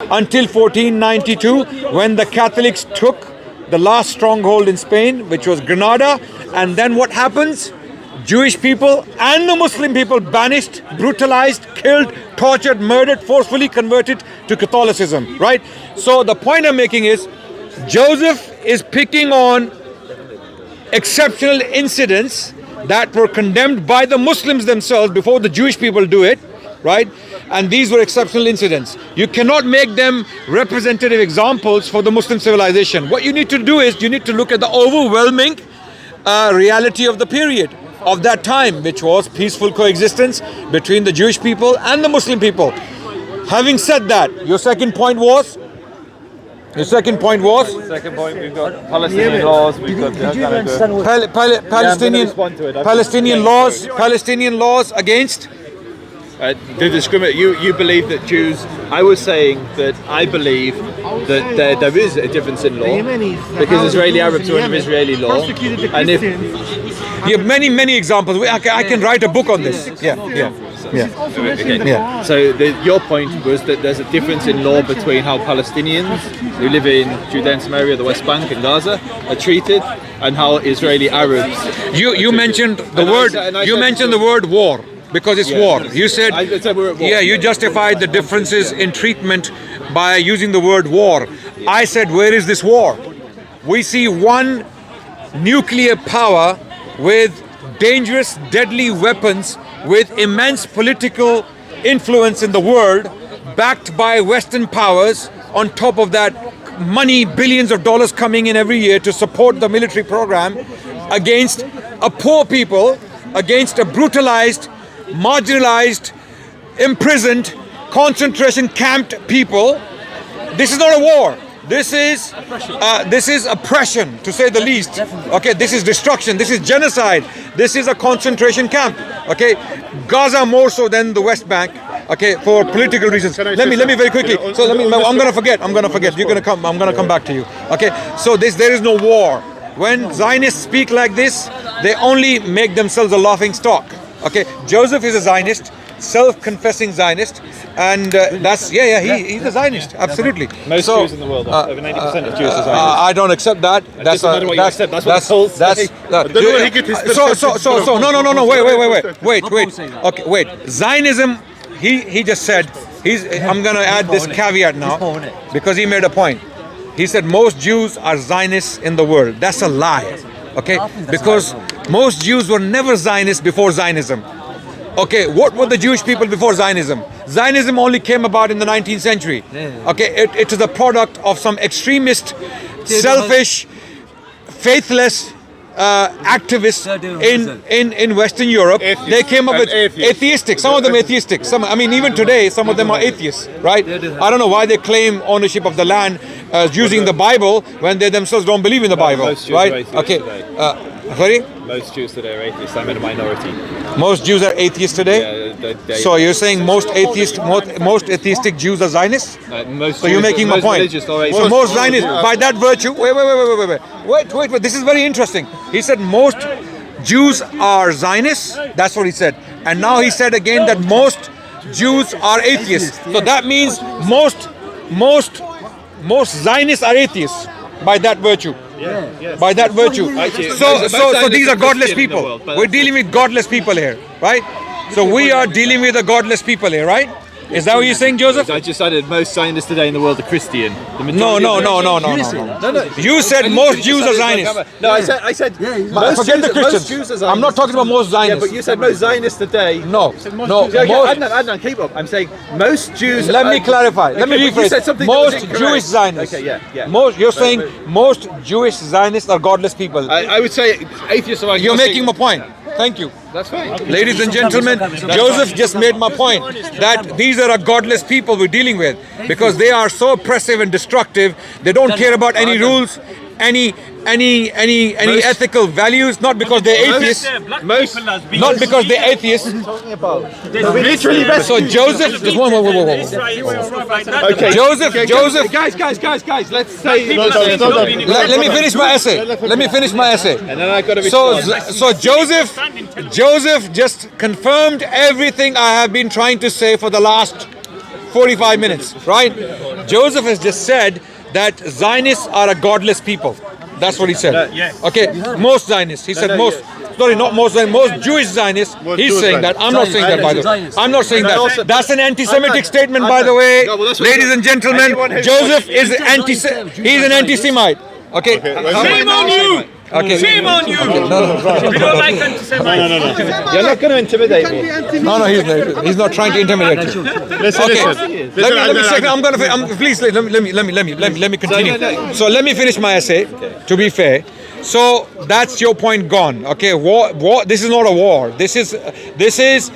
until 1492, when the Catholics took the last stronghold in Spain, which was Granada. And then what happens? Jewish people and the Muslim people banished, brutalized, killed, tortured, murdered, forcefully converted to Catholicism, right? So the point I'm making is, Joseph is picking on exceptional incidents that were condemned by the Muslims themselves before the Jewish people do it, right? And these were exceptional incidents. You cannot make them representative examples for the Muslim civilization. What you need to do is you need to look at the overwhelming reality of the period of that time, which was peaceful coexistence between the Jewish people and the Muslim people. Having said that, your second point was? Second point, we've got Palestinian laws, we've got Palestinian laws against? the discriminate. You believe that Jews. I was saying that I believe that there is a difference in law because Israeli Arabs are under Israeli law, and if you have many examples. I can write a book on this. Okay. So your point was that there's a difference in law between how Palestinians who live in Judea and Samaria, the West Bank and Gaza are treated, and how Israeli Arabs. You mentioned the word. You mentioned the word war. Because it's war. You said, we're at war. Yeah, you justified the differences in treatment by using the word war. I said, where is this war? We see one nuclear power with dangerous, deadly weapons, with immense political influence in the world, backed by Western powers. On top of that, money, billions of dollars coming in every year to support the military program against a poor people, against a brutalized, marginalized, imprisoned, concentration camped people. This is not a war. This is oppression, to say the least. Okay, this is destruction. This is genocide. This is a concentration camp. Okay, Gaza more so than the West Bank. Okay, for political reasons. Let me very quickly. So I'm gonna forget. You're gonna come. I'm gonna come back to you. Okay. So there is no war. When Zionists speak like this, they only make themselves a laughing stock. Okay, Joseph is a Zionist, self-confessing Zionist, and he's a Zionist, absolutely. Most Jews in the world, over 90% of Jews are Zionists. I don't accept that. That's what you accept. That's what the polls say. Wait. Okay, wait. Zionism. He just said. I'm going to add this caveat now because he made a point. He said most Jews are Zionists in the world. That's a lie. Okay, because most Jews were never Zionists before Zionism. Okay, what were the Jewish people before Zionism? Zionism only came about in the 19th century. Okay, it is a product of some extremist, selfish, faithless activists in Western Europe. They came up with atheistic. Some of them atheistic. Even today, some of them are atheists, right? I don't know why they claim ownership of the land using the Bible when they themselves don't believe in the Bible, right? Okay. Sorry? Most Jews today are atheists. I'm in a minority. Most Jews are atheists today? Yeah, so you're saying most atheistic Jews are Zionists? Most so you're making my point. So most Zionists, by that virtue, wait, this is very interesting. He said most Jews are Zionists, that's what he said. And now he said again that most Jews are atheists. So that means most Zionists are atheists by that virtue. By that virtue. So these are godless people. We're dealing with godless people here, right? So we are dealing with the godless people here, right? Is that what you're saying, Joseph? I just added most Zionists today in the world are Christian. No. You said most Jews are Zionists. No, I said forget the Christians. Most Jews are Zionists. I'm not talking about most Zionists. Yeah, but you said most Zionists today. No. Adnan, keep up. I'm saying most Jews. Let me clarify. Let me rephrase. You said something most Jewish Zionists. Okay, yeah. You're saying most Jewish Zionists are godless people. I would say atheists are. You're making my point. Thank you. That's fine. Ladies and gentlemen, Joseph just made my point that these are godless people we're dealing with because they are so oppressive and destructive. They don't care about any rules, any ethical values, not because they're atheists. Not because they're atheists. So Joseph, just one. Okay. Joseph. Guys. Let's say. Let me finish my essay. And then I got to be. So Joseph just confirmed everything I have been trying to say for the last 45 minutes, right? Joseph has just said that Zionists are a godless people. That's what he said. Yes. Okay, most Zionists. He said most. Sorry, not most Zionists. Most Jewish Zionists. He's Jewish saying that. I'm not saying that, by the way. Zionists. I'm not saying And also- that. That's an anti-Semitic statement, by the way. No, well, that's what- Ladies and anyone gentlemen, who- Joseph is anti. He's an anti-Semite. Okay. Shame on you! Okay. Shame on you! We don't like anti-Semites. You're not going to intimidate me. No, he's not trying to intimidate you. Listen, Okay. listen. Let me check. I'm gonna. Please let me continue. So let me finish my essay. To be fair, so that's your point gone. Okay, war. This is not a war. This is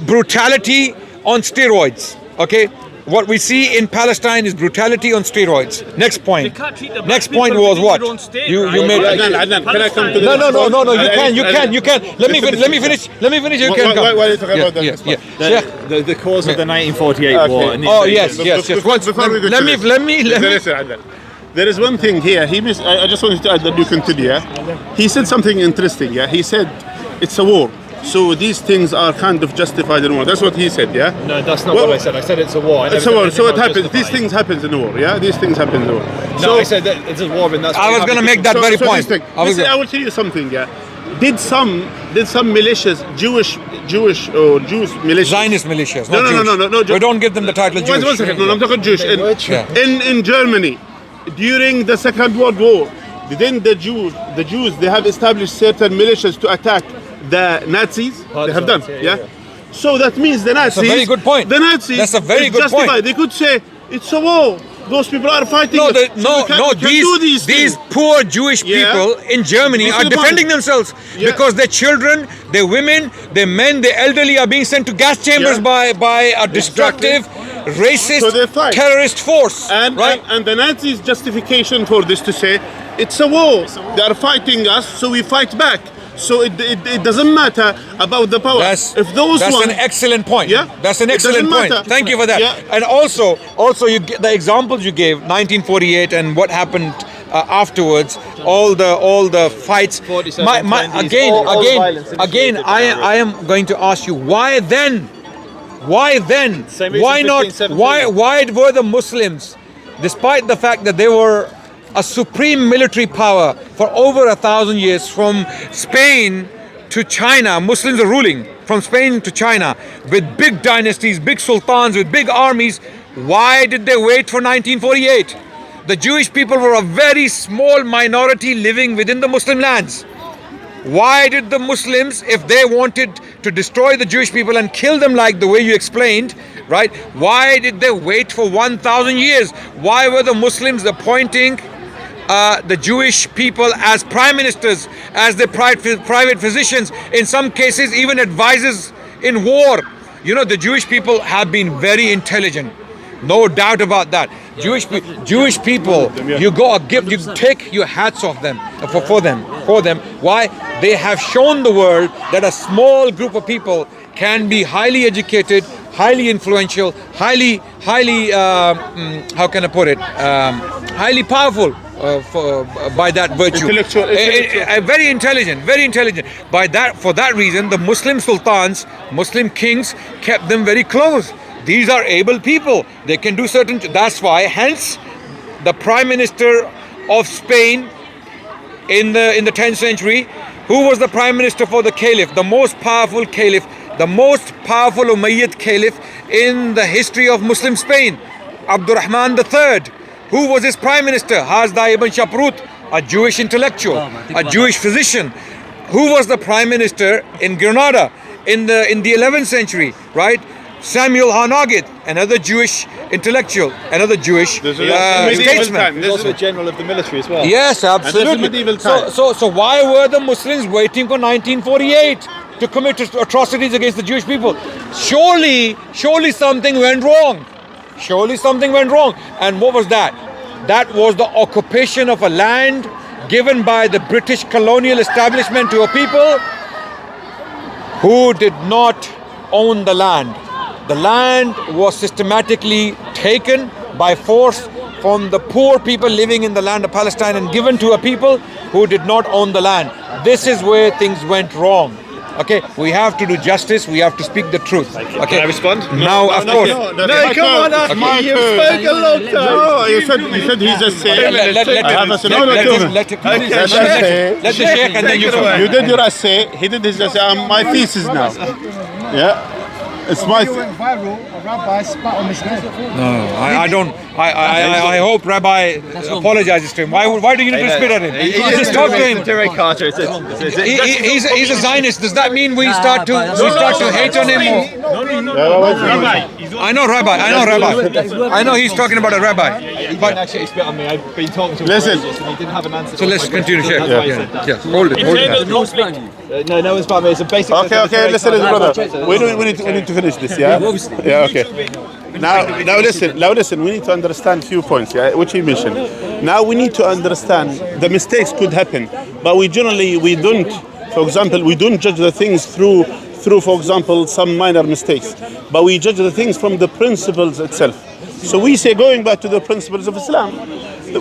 brutality on steroids. Okay. What we see in Palestine is brutality on steroids. Next point. can't treat the black Next point people was within what? their own state, You right? made. Adnan, can I come to the No. You can. Let me finish. You can come. Why are you talking about that? Yeah. The cause of the 1948 war. and the Oh invasion. yes. Before we go Let to me. this, listen, Adnan. There is one thing here. I just wanted to add that you continue. Yeah? He said something interesting. Yeah, he said it's a war. So these things are kind of justified in war. That's what he said. Yeah. No, that's not Well, what I said. I said it's a war. I never It's a said war. anything So it about happens. These justifying. things happen in war. Yeah. These things happen in war. No, I said that it's a war, and that's. I what was going to happened. make that very so point. this thing- I was listen, I will tell you something. Yeah. Did some militias, Jewish militias, Zionist militias, No, not no, Jewish. no, no, no. We don't give them the title Jewish. One second. No, I'm talking Jewish. Yeah. In Germany, during the Second World War, didn't the Jews, they have established certain militias to attack the Nazis. They have done. Yeah. So that means the Nazis. a very good point. The Nazis. That's a very is good point. justified. They could say it's a war. Those people are fighting. No, us. So we can't do these things. poor Jewish Yeah. people in Germany This are is the defending point. themselves Yeah. because their children, their women, their men, their elderly are being sent to gas chambers Yeah. by a destructive, So they racist, fight. terrorist force. And, right? and the Nazis' justification for this to say it's a war. They are fighting us, so we fight back. So it doesn't matter about the power. That's ones, an excellent point. Yeah. That's an It excellent doesn't point. matter. Thank you for that. Yeah. And also you get the examples you gave, 1948 and what happened afterwards, all the fights. 47, My 20s, again, all the violence again, initiated I am going to ask you why then? Why then? Same reason Why not? 15, 17. Why were the Muslims, despite the fact that they were a supreme military power for over 1,000 years, from Spain to China, Muslims are ruling from Spain to China with big dynasties, big sultans with big armies. Why did they wait for 1948? The Jewish people were a very small minority living within the Muslim lands. Why did the Muslims, if they wanted to destroy the Jewish people and kill them like the way you explained, right? Why did they wait for 1,000 years? Why were the Muslims appointing the Jewish people as prime ministers, as their private physicians, in some cases even advisors in war? You know, the Jewish people have been very intelligent. No doubt about that. Jewish people, you take your hats off them for them. Why? They have shown the world that a small group of people can be highly educated, highly influential, highly how can I put it? Highly powerful by that virtue. Intellectual. Very intelligent. For that reason, the Muslim sultans, Muslim kings kept them very close. These are able people. They can do certain. That's why, hence, the Prime Minister of Spain in the 10th century, who was the Prime Minister for the Caliph, the most powerful Caliph, the most powerful Umayyad Caliph in the history of Muslim Spain, Abdurrahman III. Who was his Prime Minister? Hazda ibn Shaprut, a Jewish intellectual, a Jewish physician. Who was the Prime Minister in Granada in the 11th century, right? Samuel Hanagid, another Jewish intellectual, another Jewish statesman. He's also a general of the military as well. Yes, And there's a absolutely. medieval time. So why were the Muslims waiting for 1948 to commit atrocities against the Jewish people? Surely something went wrong. And what was that? That was the occupation of a land given by the British colonial establishment to a people who did not own the land. The land was systematically taken by force from the poor people living in the land of Palestine and given to a people who did not own the land. This is where things went wrong. Okay, we have to do justice. We have to speak the truth. Okay, Can I respond? now, of course. No, come on, Aki, you spoke a long time. No, you said he's just saying. Let I have a no, no, let the Sheikh, sheikh and then you come. you did your essay. He did his essay. My thesis now. Yeah, it's my. went viral, a rabbi spat on his head. I don't. I hope Rabbi apologizes to him. Why do you need to spit at him? Just talk to him. Derek Carter. He's a Zionist. Does that mean we start to hate on him? I know Rabbi. I know he's talking about a rabbi. But Actually, spit on me. I've been talking to him Listen. for ages and he didn't have an answer. so let's continue, Sheikh. Yeah. Yeah. Hold it. No one's about me. It's a basic. Okay. Listen, brother. We need to finish this. Yeah. Yeah. Okay. Now listen. We need to understand few points. Yeah, which he mentioned. Now we need to understand the mistakes could happen, but we don't. For example, we don't judge the things through, for example, some minor mistakes, but we judge the things from the principles itself. So we say, going back to the principles of Islam,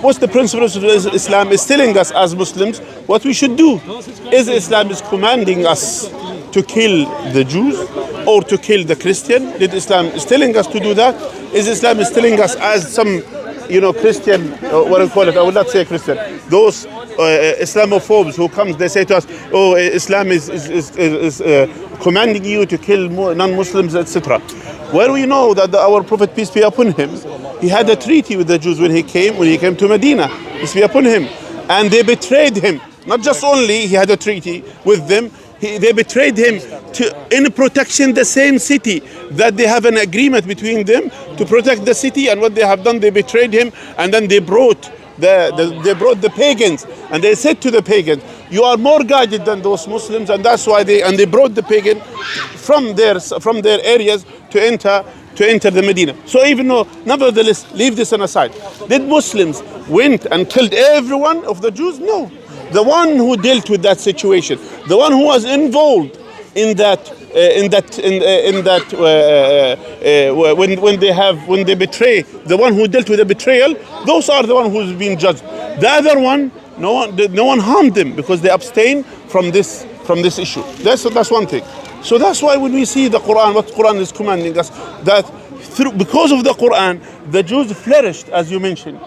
what's the principles of Islam is telling us as Muslims what we should do. Is Islam is commanding us to kill the Jews or to kill the Christian? Did Islam is telling us to do that? Is Islam is telling us as some, Christian, what do you call it? I will not say Christian. Those Islamophobes who comes, they say to us, "Oh, Islam is commanding you to kill non-Muslims, etc." Well, we know that our Prophet, peace be upon him, he had a treaty with the Jews when he came to Medina, peace be upon him, and they betrayed him. Not just only he had a treaty with them, they betrayed him in protection the same city that they have an agreement between them to protect the city. And what they have done, they betrayed him, and then they brought the pagans, and they said to the pagans, "You are more guided than those Muslims," and that's why they brought the pagan from their areas to enter the Medina. So even though, nevertheless, leave this on aside. Did Muslims went and killed everyone of the Jews? No. The one who dealt with that situation, the one who was involved in that, when they betray, the one who dealt with the betrayal, those are the one who's been judged. The other one, no one harmed them because they abstain from this issue. That's one thing. So that's why when we see the Quran, what Quran is commanding us, that because of the Quran, the Jews flourished, as you mentioned.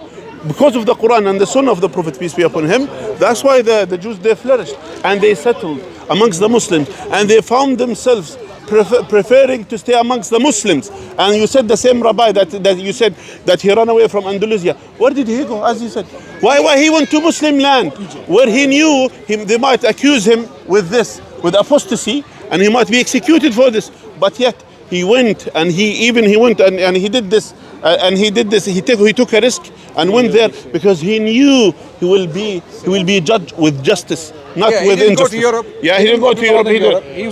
Because of the Quran and the Sunnah of the Prophet, peace be upon him, that's why the Jews, they flourished and they settled amongst the Muslims, and they found themselves preferring to stay amongst the Muslims. And you said the same rabbi that you said that he ran away from Andalusia. Where did he go? As you said, why he went to Muslim land where he knew they might accuse him with apostasy, and he might be executed for this. But yet he went and he did this. He took a risk and went there because he knew he will be judged with justice, not with injustice. Go to Europe. Yeah, he didn't go to Europe.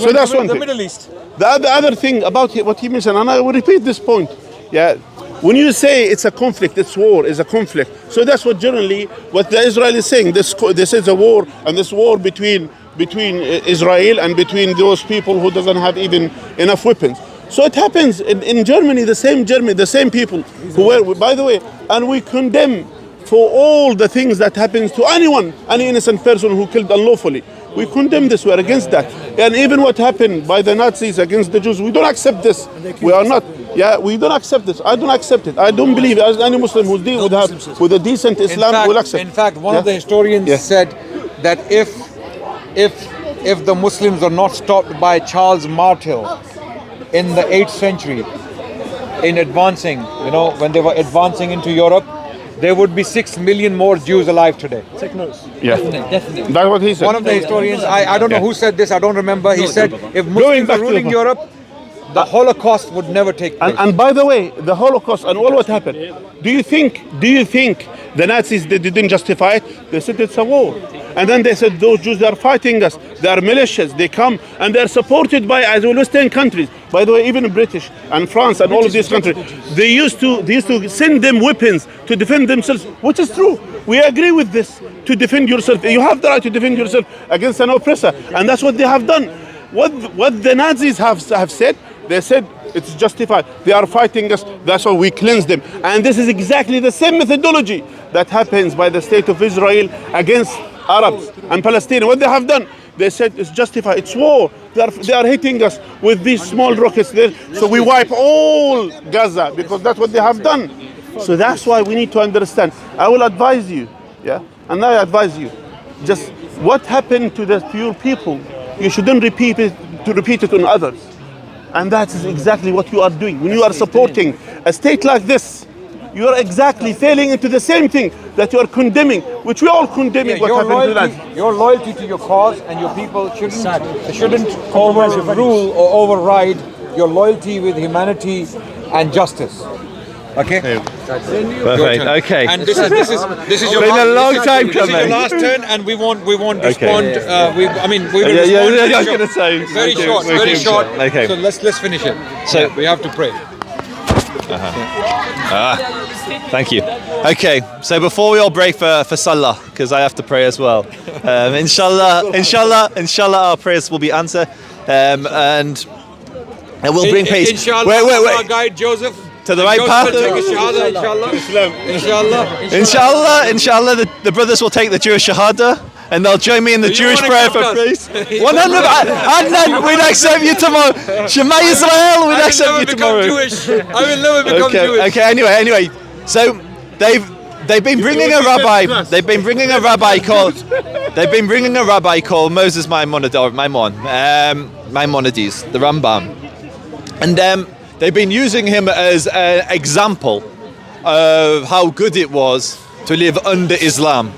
So that's one thing. The Middle East. The other thing about what he mentioned, and I will repeat this point. Yeah, when you say it's a conflict, it's war, is a conflict. So that's what the Israel is saying. This is a war, and this war between Israel and between those people who doesn't have even enough weapons. So it happens in Germany, the same people who were, by the way, and we condemn for all the things that happens to any innocent person who killed unlawfully. We condemn this, we're against that. And even what happened by the Nazis against the Jews, we don't accept this. We don't accept this. I don't accept it. I don't believe as any Muslim who deal with a decent Islam will accept. In fact, one of the historians said that if the Muslims are not stopped by Charles Martel in the 8th century in advancing, when they were advancing into Europe, there would be 6 million more Jews alive today. Take notes. Yeah, definitely. That's what he said. One of the historians, I don't know who said this, I don't remember, he said if Muslims are ruling Europe, the Holocaust would never take place. And by the way, the Holocaust and all what happened, do you think the Nazis, they didn't justify it? They said it's a war. And then they said those Jews, they are fighting us. They are militias. They come and they are supported by Western countries. By the way, even British and France and all of these countries, they used to send them weapons to defend themselves, which is true. We agree with this. To defend yourself, you have the right to defend yourself against an oppressor, and that's what they have done. What the Nazis have said, they said it's justified. They are fighting us. That's why we cleanse them. And this is exactly the same methodology that happens by the state of Israel against Arabs and Palestinians. What they have done, they said it's justified. It's war. They are hitting us with these small rockets there. So we wipe all Gaza because that's what they have done. So that's why we need to understand. I will advise you, yeah, and I advise you, just what happened to your people, you shouldn't repeat it on others. And that is exactly what you are doing. When you are supporting a state like this, you are exactly failing into the same thing that you are condemning, which we all condemning what happened to that. Your loyalty to your cause and your people shouldn't overrule or override your loyalty with humanity and justice. Okay. Perfect. Okay. And this is your Been last, a long time this is your coming. last turn, and we won't Okay. respond. We will Yeah, respond. I very was short. gonna say, very we short, do- we very do- short. okay. So let's finish it. So- we have to pray. Thank you. Okay, so before we all break for Salah, because I have to pray as well. Inshallah, our prayers will be answered, and we'll bring peace. Inshallah, Wait. our guide Joseph. To the right Joseph path? will take a shahada, inshallah. Inshallah, the brothers will take the Jewish Shahada, and they'll join me in the You Jewish won't prayer for accept us. peace. 100. Adnan, we'd accept you tomorrow. Shema Israel, we'd accept you tomorrow. Jewish. I will never become Jewish. Okay. Anyway. So they've been bringing a rabbi. They've been bringing a rabbi called. They've been bringing a rabbi called Moses Maimonides, the Rambam, and they've been using him as an example of how good it was to live under Islam.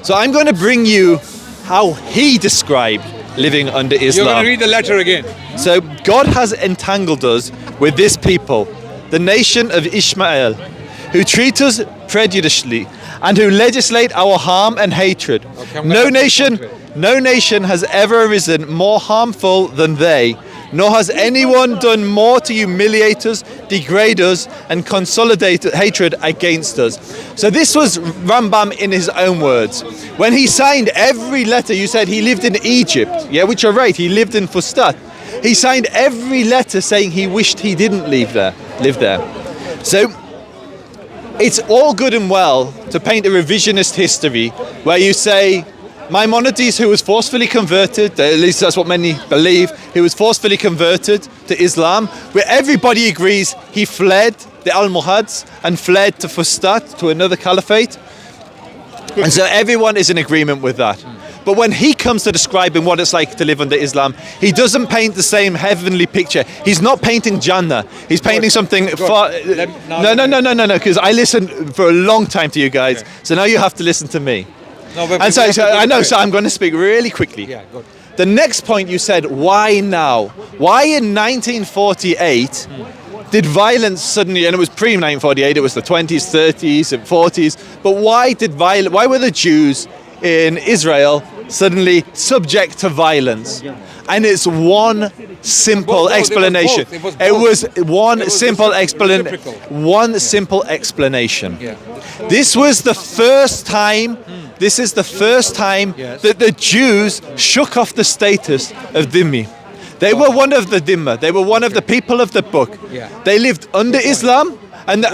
So I'm going to bring you how he described living under You're Islam. going to read the letter again. So God has entangled us with this people, the nation of Ishmael, who treat us prejudicially and who legislate our harm and hatred. I'm gonna respond to it. No nation has ever arisen more harmful than they, nor has anyone done more to humiliate us, degrade us, and consolidate hatred against us. So this was Rambam in his own words. When he signed every letter, you said he lived in Egypt, yeah, which are right, he lived in Fustat. He signed every letter saying he wished he didn't live there. So it's all good and well to paint a revisionist history where you say Maimonides, who was forcefully converted, at least that's what many believe, he was forcefully converted to Islam, where everybody agrees he fled the Almohads and fled to Fustat, to another caliphate. And so everyone is in agreement with that. But when he comes to describing what it's like to live under Islam, he doesn't paint the same heavenly picture. He's not painting Jannah. He's painting something far... No, because I listened for a long time to you guys. Okay. So now you have to listen to me. No, but And so I'm going to speak really quickly. Yeah, good. The next point you said, why now? Why in 1948 did violence suddenly, and it was pre-1948, it was the 20s, 30s and 40s, but why were the Jews in Israel suddenly subject to violence? And it's one simple explanation. It was one simple explanation. Yeah. This was the first time. This is the first time that the Jews shook off the status of dhimmi. They were one of the dhimma. They were one of the people of the book. Yeah. They lived under Islam. And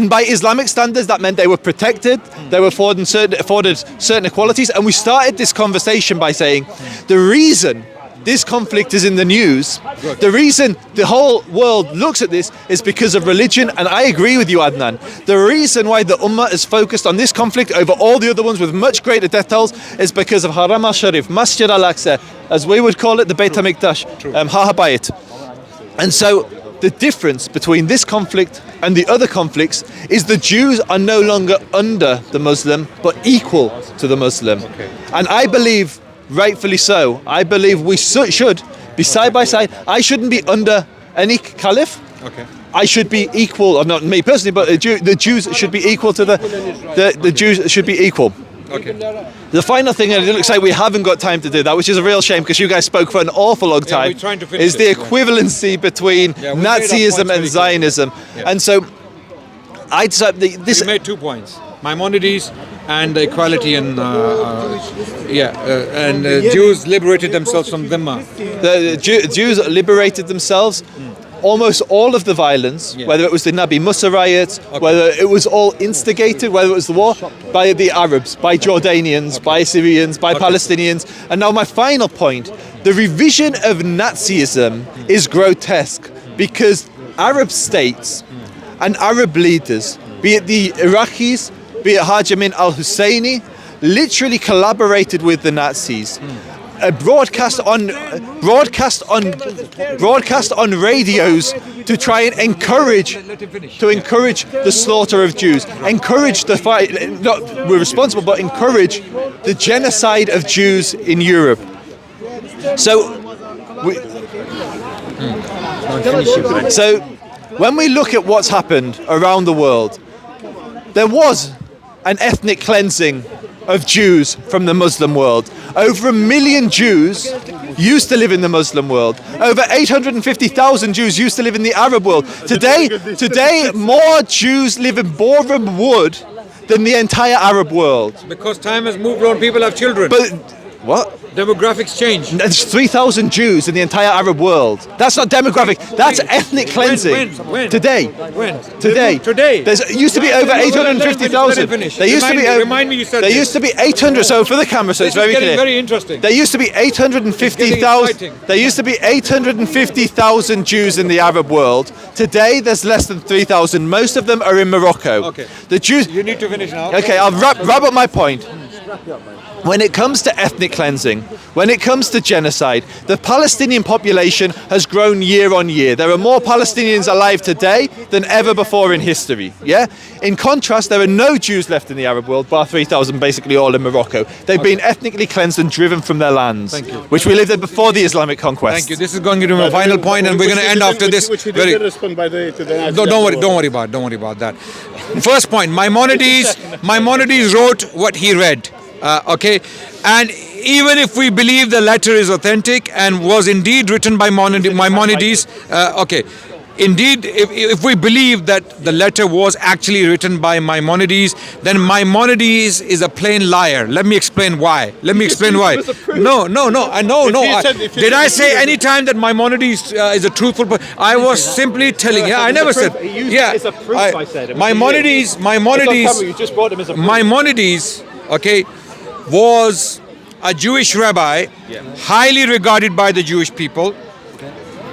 by Islamic standards, that meant they were protected, they were afforded certain equalities. And we started this conversation by saying the reason this conflict is in the news, the reason the whole world looks at this is because of religion. And I agree with you, Adnan. The reason why the Ummah is focused on this conflict over all the other ones with much greater death tolls is because of Haram al-Sharif, Masjid al-Aqsa, as we would call it, the Beit HaMikdash, Ha-Bayit. And so the difference between this conflict and the other conflicts is the Jews are no longer under the Muslim, but equal to the Muslim. Okay. And I believe, rightfully so, I believe we should be side by side. I shouldn't be under any caliph. Okay. I should be equal, or not me personally, but the Jews should be equal to the Jews should be equal. Okay. The final thing, and it looks like we haven't got time to do that, which is a real shame because you guys spoke for an awful long time, we're trying to finish is the it, equivalency between Nazism and Zionism. Yeah. And so I decided this... You made 2 points. Maimonides and equality and Jews liberated themselves from dhimma. The Jews liberated themselves. almost all of the violence, whether it was the Nabi Musa riots, whether it was all instigated, whether it was the war, by the Arabs, by Jordanians, by Syrians, by Palestinians. And now my final point, the revision of Nazism is grotesque because Arab states and Arab leaders, be it the Iraqis, be it Haj Amin al-Husseini, literally collaborated with the Nazis. Broadcast on radios to try and encourage the slaughter of Jews, encourage the fight. Not we're responsible, but encourage the genocide of Jews in Europe. So when we look at what's happened around the world, there was an ethnic cleansing of Jews from the Muslim world. Over 1 million Jews used to live in the Muslim world. Over 850,000 Jews used to live in the Arab world. Today, more Jews live in Boreham Wood than the entire Arab world. Because time has moved on, people have children. But what? Demographics change. There's 3,000 Jews in the entire Arab world. That's not demographic. That's ethnic cleansing. When? Today. When? Today. There used to be over 850,000. There used to be. Remind me you said there used to be 800. So for the camera, so it's very clear. Very interesting. There used to be 850,000. There used to be 850,000 Jews in the Arab world. Today, there's less than 3,000. Most of them are in Morocco. Okay. The Jews. You need to finish now. Okay, I'll wrap up my point. When it comes to ethnic cleansing, when it comes to genocide, the Palestinian population has grown year on year. There are more Palestinians alive today than ever before in history. Yeah. In contrast, there are no Jews left in the Arab world, bar 3,000, basically all in Morocco. They've been ethnically cleansed and driven from their lands, which we lived in before the Islamic conquest. Thank you. This is going to be my final point, and we're going to end after this. Very respond by the to the Don't worry about that. First point, Maimonides wrote what he read. Okay, and even if we believe the letter is authentic and was indeed written by Maimonides, okay, indeed, if we believe that the letter was actually written by Maimonides, then Maimonides is a plain liar. Let me explain why. No. Did I say any time that Maimonides is a truthful person? I was simply telling. Yeah, I never said. Yeah, Maimonides. Okay, was a Jewish rabbi, highly regarded by the Jewish people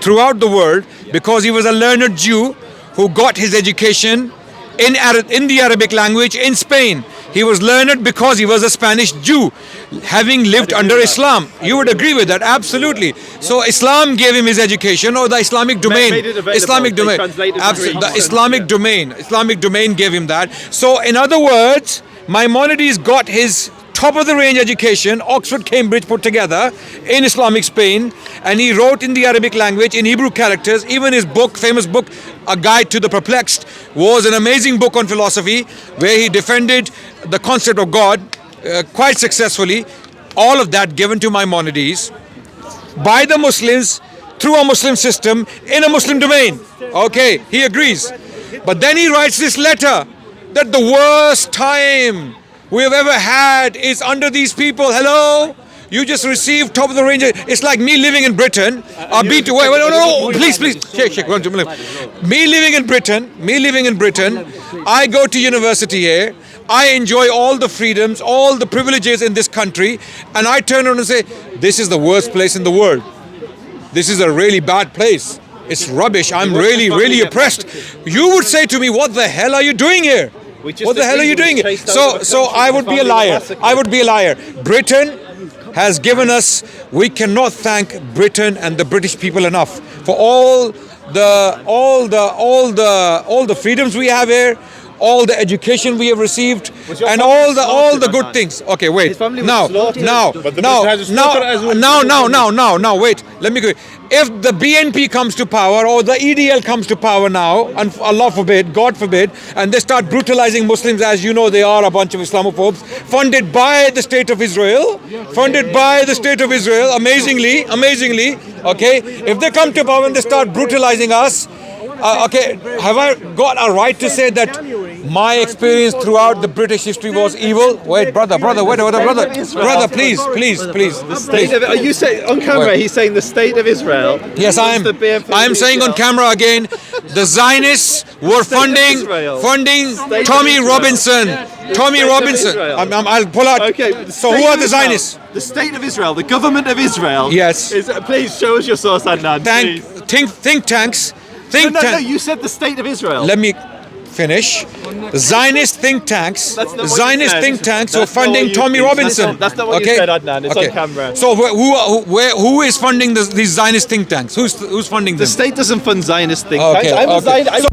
throughout the world because he was a learned Jew who got his education in the Arabic language in Spain. He was learned because he was a Spanish Jew, having lived under Islam. You would agree with that, absolutely. So Islam gave him his education, or the Islamic domain. Islamic domain gave him that. So in other words, Maimonides got his top of the range education, Oxford, Cambridge put together in Islamic Spain, and he wrote in the Arabic language in Hebrew characters. Even his book, famous book, A Guide to the Perplexed, was an amazing book on philosophy where he defended the concept of God quite successfully. All of that given to Maimonides by the Muslims through a Muslim system in a Muslim domain. Okay, he agrees. But then he writes this letter that the worst time we have ever had is under these people. Hello? You just received top of the range. It's like me living in Britain. Please. Sheikh. Me living in Britain. I go to university here. I enjoy all the freedoms, all the privileges in this country. And I turn around and say, this is the worst place in the world. This is a really bad place. It's rubbish. I'm really oppressed. You would say to me, what the hell are you doing here? What the hell are you doing here? So I would be a liar. Britain has given us, we cannot thank Britain and the British people enough for all the freedoms we have here, all the education we have received, and all the good things. Okay, wait. Now, wait. Let me go. If the BNP comes to power or the EDL comes to power now, and Allah forbid, God forbid, and they start brutalizing Muslims, as you know they are a bunch of Islamophobes, funded by the State of Israel, amazingly, okay, if they come to power and they start brutalizing us, okay, have I got a right to say that My experience throughout the British history was evil. Wait, brother, please. Are you saying on camera? Wait. He's saying the state of Israel. Yes, I am. I am saying on camera again, the Zionists were funding Israel. Tommy Robinson. Tommy Robinson. Israel. I'll pull out. Okay. So who are the Zionists? The state of Israel, the government of Israel. Yes. Please show us your source, Adnan. Think tanks. No, you said the state of Israel. Let me finish. Zionist think tanks. That's not what you Zionist said. think tanks were That's not funding what you- Tommy Robinson. that's not what you said, Adnan. It's on camera. So who is funding these Zionist think tanks? Who's funding them? The state doesn't fund Zionist think Okay, tanks. I'm a okay. Zionist.